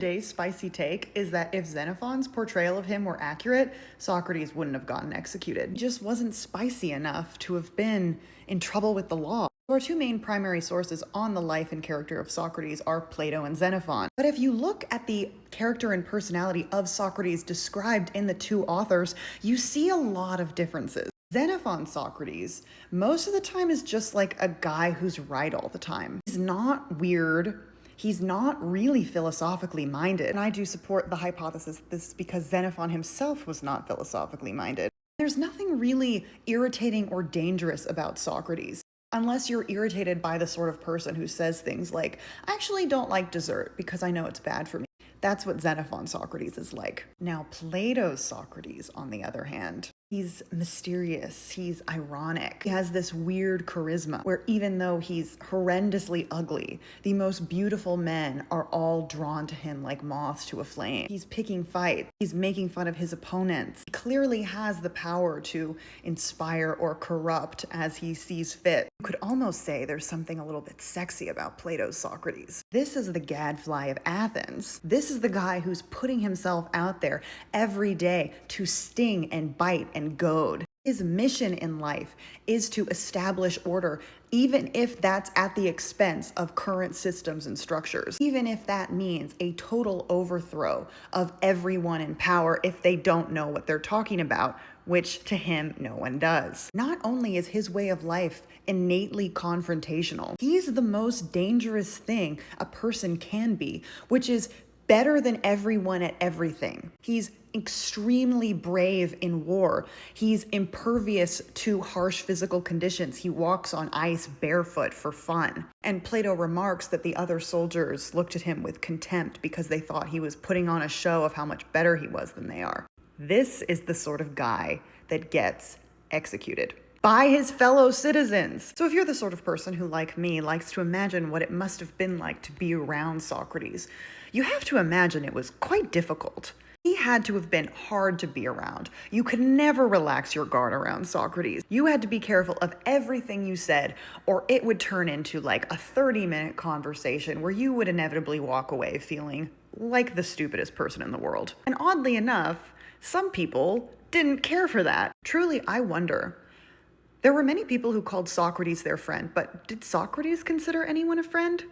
Today's spicy take is that if Xenophon's portrayal of him were accurate, Socrates wouldn't have gotten executed. He just wasn't spicy enough to have been in trouble with the law. Our two main primary sources on the life and character of Socrates are Plato and Xenophon. But if you look at the character and personality of Socrates described in the two authors, you see a lot of differences. Xenophon Socrates, most of the time, is just like a guy who's right all the time. He's not weird. He's not really philosophically minded. And I do support the hypothesis this is because Xenophon himself was not philosophically minded. There's nothing really irritating or dangerous about Socrates, unless you're irritated by the sort of person who says things like, I actually don't like dessert because I know it's bad for me. That's what Xenophon Socrates is like. Now, Plato's Socrates, on the other hand, he's mysterious, he's ironic. He has this weird charisma where even though he's horrendously ugly, the most beautiful men are all drawn to him like moths to a flame. He's picking fights. He's making fun of his opponents. He clearly has the power to inspire or corrupt as he sees fit. You could almost say there's something a little bit sexy about Plato's Socrates. This is the gadfly of Athens. This is the guy who's putting himself out there every day to sting and bite and goad. His mission in life is to establish order, even if that's at the expense of current systems and structures, even if that means a total overthrow of everyone in power if they don't know what they're talking about, which to him, no one does. Not only is his way of life innately confrontational, he's the most dangerous thing a person can be, which is better than everyone at everything. He's extremely brave in war. He's impervious to harsh physical conditions. He walks on ice barefoot for fun. And Plato remarks that the other soldiers looked at him with contempt because they thought he was putting on a show of how much better he was than they are. This is the sort of guy that gets executed by his fellow citizens. So if you're the sort of person who, like me, likes to imagine what it must have been like to be around Socrates, you have to imagine it was quite difficult. He had to have been hard to be around. You could never relax your guard around Socrates. You had to be careful of everything you said, or it would turn into like a 30-minute conversation where you would inevitably walk away feeling like the stupidest person in the world. And oddly enough, some people didn't care for that. Truly, I wonder. There were many people who called Socrates their friend, but did Socrates consider anyone a friend?